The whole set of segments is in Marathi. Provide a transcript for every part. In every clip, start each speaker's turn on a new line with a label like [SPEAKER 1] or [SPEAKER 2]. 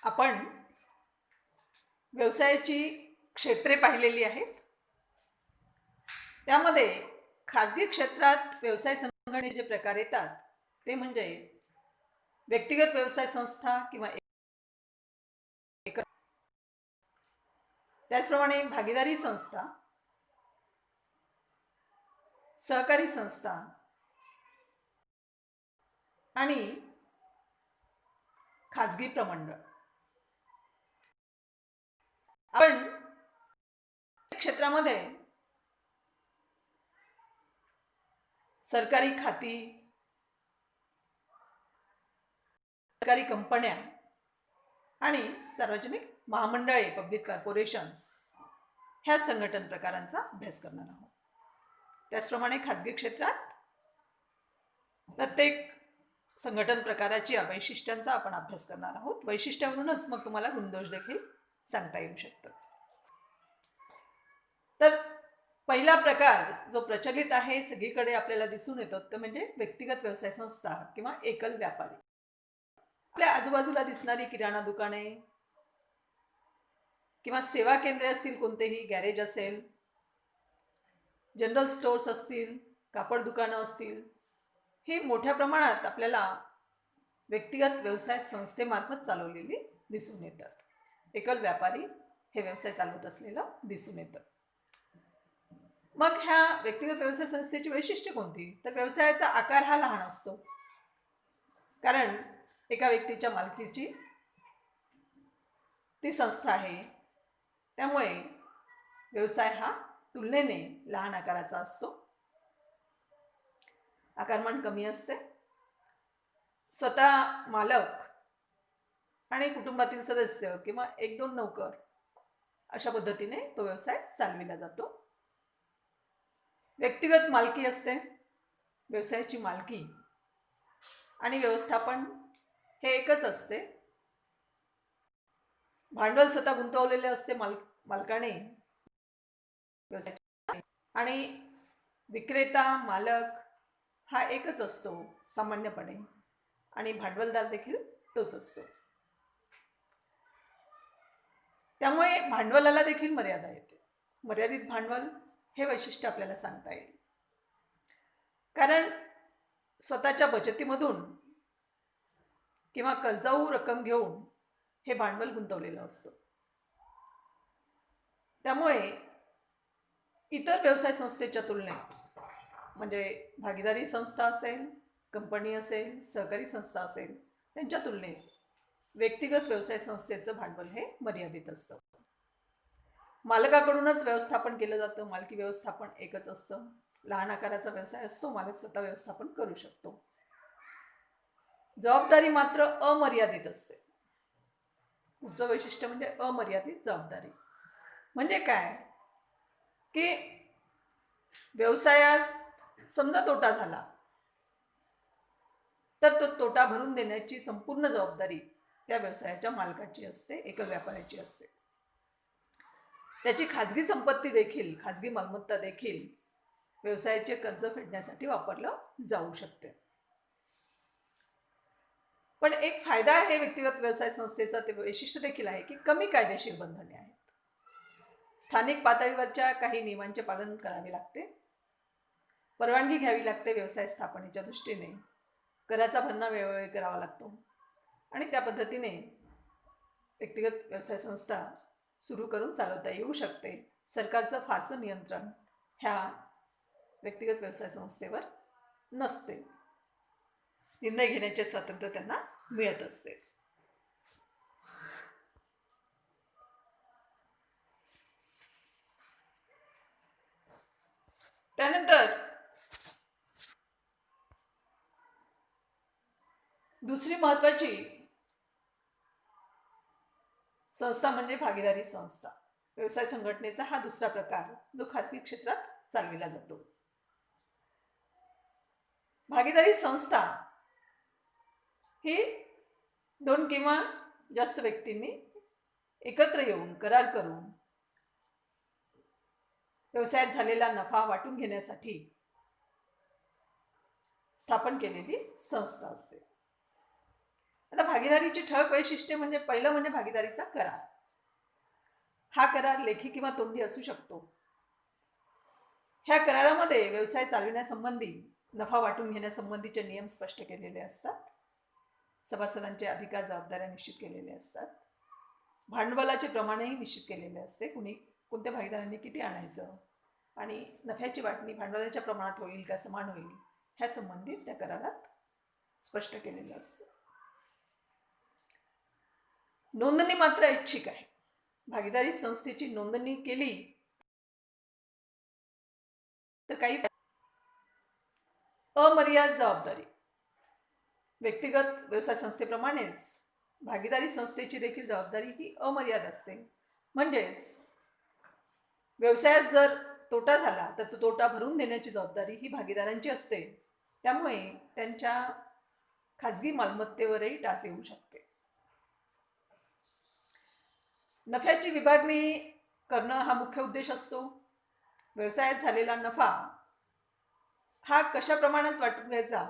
[SPEAKER 1] आपण व्यवसायाची क्षेत्रे पाहिलेली आहेत. त्यामध्ये खाजगी क्षेत्रात व्यवसाय संघटने जे प्रकार येतात ते म्हणजे व्यक्तिगत व्यवसाय संस्था किंवा त्याचप्रमाणे भागीदारी संस्था, सहकारी संस्था आणि खाजगी प्रमंडळ. आपण क्षेत्रामध्ये सरकारी खाती, सरकारी कंपन्या आणि सार्वजनिक महामंडळे, पब्लिक कॉर्पोरेशन्स ह्या संघटन प्रकारांचा अभ्यास करणार आहोत. त्याचप्रमाणे खाजगी क्षेत्रात प्रत्येक संघटन प्रकाराची वैशिष्ट्यांचा आपण अभ्यास करणार आहोत. वैशिष्ट्यावरूनच मग तुम्हाला गुणदोष देखील सांगता येऊ शकतात. तर पहिला प्रकार जो प्रचलित आहे, सगळीकडे आपल्याला दिसून येतो, तो म्हणजे व्यक्तिगत व्यवसाय संस्था किंवा एकल व्यापारी. आपल्या आजूबाजूला दिसणारी किराणा दुकाने किंवा सेवा केंद्रे असतील, कोणतेही गॅरेज असेल, जनरल स्टोर्स असतील, कापड दुकानं असतील, ही मोठ्या प्रमाणात आपल्याला व्यक्तिगत व्यवसाय संस्थेमार्फत चालवलेली दिसून येतात. एकल व्यापारी हे व्यवसाय चालवत असलेलं दिसून येतं. मग ह्या व्यक्तिगत व्यवसाय संस्थेची वैशिष्ट्य कोणती? तर व्यवसायाचा आकार हा लहान असतो, कारण एका व्यक्तीच्या मालकीची ती संस्था आहे. त्यामुळे व्यवसाय हा तुलनेने लहान आकाराचा असतो, आकारमान कमी असते. स्वतः मालक आणि कुटुंबातील सदस्य किंवा 1-2 नौकर अशा पद्धतीने तो व्यवसाय चालविला जातो. व्यक्तिगत मालकी असते, व्यवसायाची मालकी आणि व्यवस्थापन हे एकच असते. भांडवल स्वतः गुंतवलेले असते मालकाने व्यवसायाचे, आणि विक्रेता मालक हा एकच असतो सामान्यपणे, आणि भांडवलदार देखील तोच असतो. त्यामुळे भांडवलाला देखील मर्यादा येते. मर्यादित भांडवल हे वैशिष्ट्य आपल्याला सांगता येईल, कारण स्वतःच्या बचतीमधून किंवा कर्जाऊ रक्कम घेऊन हे भांडवल गुंतवलेलं असतं. त्यामुळे इतर व्यवसाय संस्थेच्या तुलनेत, म्हणजे भागीदारी संस्था असेल, कंपनी असेल, सहकारी संस्था असेल, त्यांच्या तुलनेत व्यक्तिगत व्यवसाय संस्थेचं भांडवल हे मर्यादित असतं. मालकाकडूनच व्यवस्थापन केलं जातं, मालकी व्यवस्थापन एकच असतं. लहान आकाराचा व्यवसाय असतो, मालक स्वतः व्यवस्थापन करू शकतो. जबाबदारी मात्र अमर्यादित असते. पुढचं वैशिष्ट्य म्हणजे अमर्यादित जबाबदारी. म्हणजे काय की व्यवसायात समजा तोटा झाला तर तो तोटा भरून देण्याची संपूर्ण जबाबदारी त्या व्यवसायाच्या मालकाची असते, एकल व्यापाऱ्याची असते. त्याची खाजगी संपत्ती देखील, खाजगी मालमत्ता देखील व्यवसायाचे कर्ज फेडण्यासाठी वापरलं जाऊ शकते. पण एक फायदा आहे व्यक्तिगत व्यवसाय संस्थेचा, ते वैशिष्ट्य देखील आहे की कमी कायदेशीर बंधने आहेत. स्थानिक पातळीवरच्या काही नियमांचे पालन करावे लागते, परवानगी घ्यावी लागते व्यवसाय स्थापनेच्या दृष्टीने, कराचा भरणा वेळोवेळी करावा लागतो, आणि त्या पद्धतीने व्यक्तिगत व्यवसाय संस्था सुरू करून चालवता येऊ शकते. सरकारचं फारसं नियंत्रण ह्या व्यक्तिगत व्यवसाय संस्थेवर नसते. निर्णय घेण्याचे स्वातंत्र्य त्यांना मिळत असते. त्यानंतर दुसरी महत्वाची संस्था म्हणजे भागीदारी संस्था. व्यवसाय संघटनेचा हा दुसरा प्रकार जो खाजगी क्षेत्रात चालविला जातो. भागीदारी संस्था ही 2 किंवा जास्त व्यक्तींनी एकत्र येऊन करार करून व्यवसायात झालेला नफा वाटून घेण्यासाठी स्थापन केलेली संस्था असते. आता भागीदारीची ठळक वैशिष्ट्ये म्हणजे पहिलं म्हणजे भागीदारीचा करार. हा करार लेखी किंवा तोंडी असू शकतो. ह्या करारामध्ये व्यवसाय चालविण्यासंबंधी, नफा वाटून घेण्यासंबंधीचे नियम स्पष्ट केलेले असतात. सभासदांचे अधिकार, जबाबदाऱ्या निश्चित केलेले असतात. भांडवलाचे प्रमाणही निश्चित केलेले असते. कोणत्या भागीदारांनी किती आणायचं आणि नफ्याची वाटणी भांडवलाच्या प्रमाणात होईल का, समान होईल, ह्या संबंधित त्या करारात स्पष्ट केलेलं असतं. नोंदणी मात्र ऐच्छिक आहे. भागीदारी संस्थेची नोंदणी केली तर काही अमर्याद जबाबदारी. व्यक्तिगत व्यवसाय संस्थेप्रमाणेच भागीदारी संस्थेची देखील जबाबदारी ही अमर्याद असते. म्हणजेच व्यवसायात जर तोटा झाला तर तो तोटा भरून देण्याची जबाबदारी ही भागीदारांची असते. त्यामुळे त्यांच्या खाजगी मालमत्तेवरही टाच येऊ शकते. नफ्याची विभागणी करणं हा मुख्य उद्देश असतो. व्यवसायात झालेला नफा हा कशा प्रमाणात वाटून घ्यायचा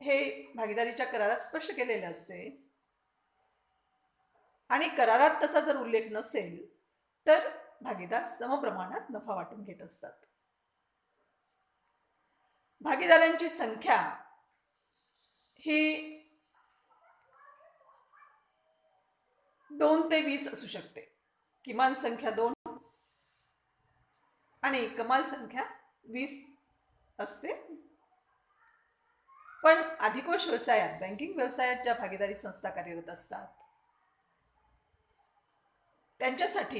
[SPEAKER 1] हे भागीदारीच्या करारात स्पष्ट केलेले असते. आणि करारात तसा जर उल्लेख नसेल तर भागीदार समप्रमाणात नफा वाटून घेत असतात. भागीदारांची संख्या ही 2 ते 20 असू शकते. किमान संख्या 2 आणि कमाल संख्या 20 असते. पण अधिकोष व्यवसायात, बँकिंग व्यवसायात ज्या भागीदारी संस्था कार्यरत असतात त्यांच्यासाठी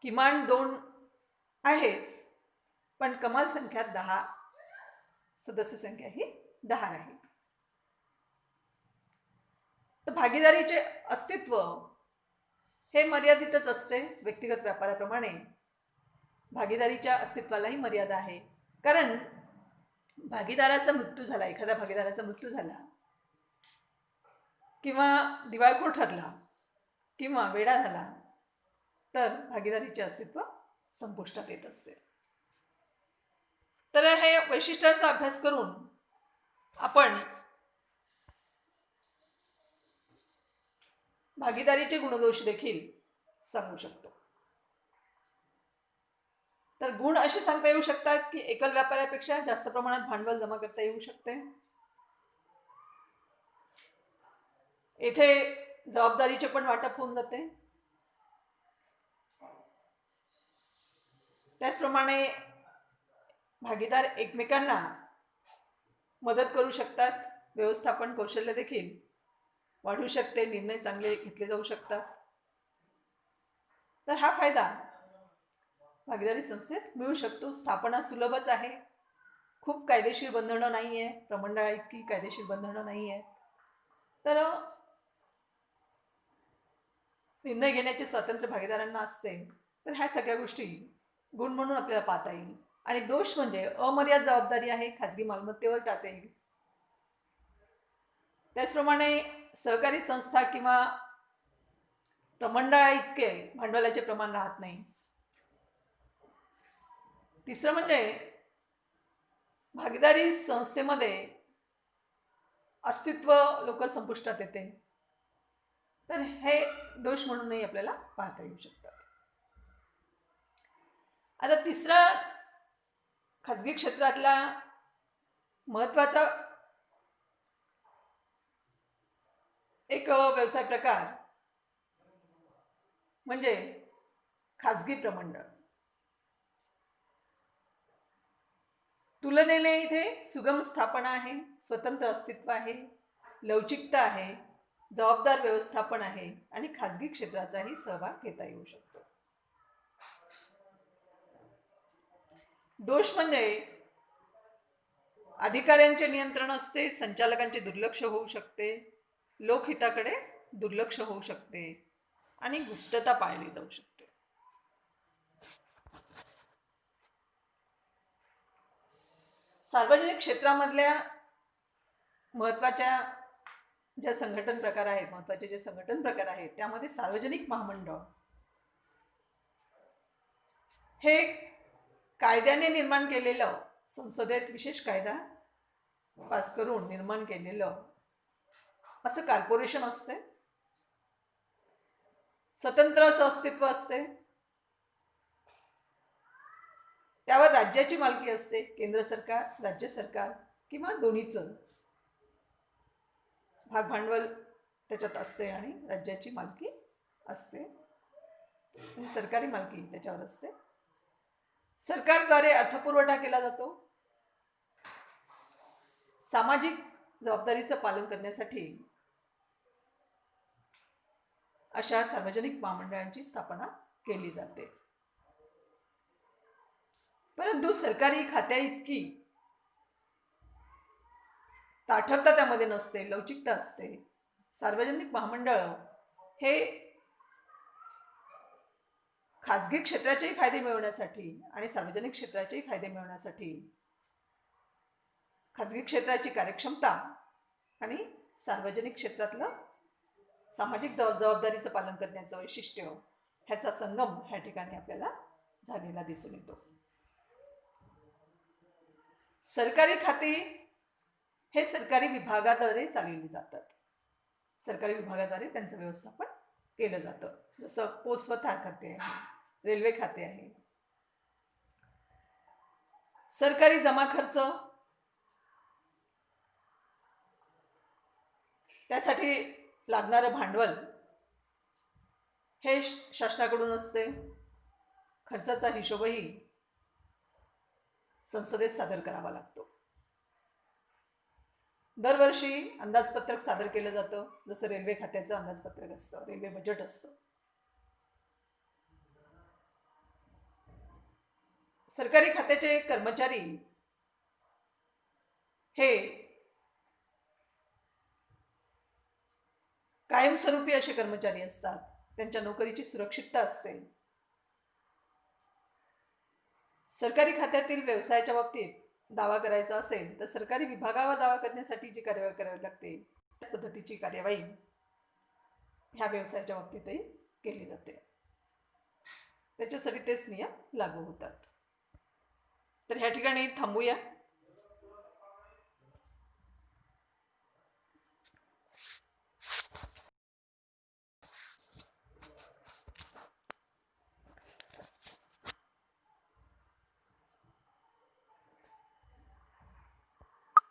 [SPEAKER 1] किमान 2 आहेच, पण कमाल संख्या 10, सदस्य संख्या ही 10 राहील. तर भागीदारीचे अस्तित्व हे मर्यादितच असते. व्यक्तिगत व्यापाराप्रमाणे भागीदारीच्या अस्तित्वालाही मर्यादा आहे. कारण भागीदाराचा मृत्यू झाला, एखाद्या भागीदाराचा मृत्यू झाला किंवा दिवाळखोर ठरला किंवा वेडा झाला तर भागीदारीचे अस्तित्व संपुष्टात येत असते. तर हे वैशिष्ट्यांचा अभ्यास करून आपण भागीदारीचे गुणदोष देखील सांगू शकतो. तर गुण असे सांगता येऊ शकतात की एकल व्यापाऱ्यापेक्षा जास्त प्रमाणात भांडवल जमा करता येऊ शकते. येथे जबाबदारीचे पण वाटप होऊन जाते. त्याचप्रमाणे भागीदार एकमेकांना मदत करू शकतात. व्यवस्थापन कौशल्य देखील वाढू शकते. निर्णय चांगले घेतले जाऊ शकतात. तर हा फायदा भागीदारी संस्थेत मिळू शकतो. स्थापना सुलभच आहे. खूप कायदेशीर बंधनं नाही आहे. प्रमंडळा इतकी कायदेशीर बंधनं नाही आहेत. तर निर्णय घेण्याचे स्वातंत्र्य भागीदारांना असते. तर ह्या सगळ्या गोष्टी गुण म्हणून आपल्याला पाहता येईल. आणि दोष म्हणजे अमर्याद जबाबदारी आहे, खाजगी मालमत्तेवर टाच येईल. त्याचप्रमाणे सहकारी संस्था किंवा प्रमंडळा इतके भांडवलाचे प्रमाण राहत नाही. तिसरं म्हणजे भागीदारी संस्थेमध्ये अस्तित्व लवकर संपुष्टात येते. तर हे दोष म्हणूनही आपल्याला पाहता येऊ शकतात. आता तिसरा खाजगी क्षेत्रातला महत्त्वाचा एक व्यवसाय प्रकार म्हणजे खाजगी प्रमंडळ. तुलनेने इथे सुगम स्थापना आहे, स्वतंत्र अस्तित्व आहे, लवचिकता आहे, जबाबदार व्यवस्थापन आहे आणि खाजगी क्षेत्राचाही सहभाग घेता येऊ शकतो. दोष म्हणजे अधिकाऱ्यांचे नियंत्रण असते, संचालकांचे दुर्लक्ष होऊ शकते, लोकहिताकडे दुर्लक्ष होऊ शकते आणि गुप्तता पाळली जाऊ शकते. सार्वजनिक क्षेत्रामधल्या महत्त्वाच्या ज्या संघटन प्रकार आहेत, महत्त्वाचे जे संघटन प्रकार आहेत त्यामध्ये सार्वजनिक महामंडळ हे कायद्याने निर्माण केलेलं, संसदेत विशेष कायदा पास करून निर्माण केलेलं असं कॉर्पोरेशन असते, स्वतंत्र असं अस्तित्व असते, त्यावर राज्याची मालकी असते, केंद्र सरकार, राज्य सरकार किंवा दोन्हीचं भाग भांडवल त्याच्यात असते आणि राज्याची मालकी असते, म्हणजे सरकारी मालकी त्याच्यावर असते. सरकारद्वारे अर्थपुरवठा केला जातो. सामाजिक जबाबदारीचं पालन करण्यासाठी अशा सार्वजनिक महामंडळांची स्थापना केली जाते. परंतु सरकारी खात्या इतकी ताठरता त्यामध्ये नसते, लवचिकता असते. सार्वजनिक महामंडळ हे खाजगी क्षेत्राचेही फायदे मिळवण्यासाठी आणि सार्वजनिक क्षेत्राचेही फायदे मिळवण्यासाठी खाजगी क्षेत्राची कार्यक्षमता आणि सार्वजनिक क्षेत्रातलं सामाजिक जबाबदारीचं पालन करण्याचं वैशिष्ट्य ह्याचा संगम ह्या ठिकाणी आपल्याला झालेला दिसून येतो. सरकारी खाते हे सरकारी विभागाद्वारे चालवली जातात. सरकारी विभागाद्वारे त्यांचं व्यवस्थापन केलं जातं. जसं पोस्ट व थार खाते आहे, रेल्वे खाते आहे. सरकारी जमा खर्च त्यासाठी लागणारं भांडवल हे शासनाकडून असते. खर्चाचा हिशोबही संसदेत सादर करावा लागतो. दरवर्षी अंदाजपत्रक सादर केलं जातं, जसं रेल्वे खात्याचं अंदाजपत्रक असतं, रेल्वे बजेट असतं. सरकारी खात्याचे कर्मचारी हे कायमस्वरूपी असे कर्मचारी असतात. त्यांच्या नोकरीची सुरक्षितता असते. सरकारी खात्यातील व्यवसायाच्या बाबतीत दावा करायचा असेल तर सरकारी विभागावर दावा करण्यासाठी जी कार्यवाही करावी लागते त्याच पद्धतीची कार्यवाही ह्या व्यवसायाच्या बाबतीतही केली जाते. त्याच्यासाठी तेच नियम लागू होतात. तर ह्या ठिकाणी थांबूया.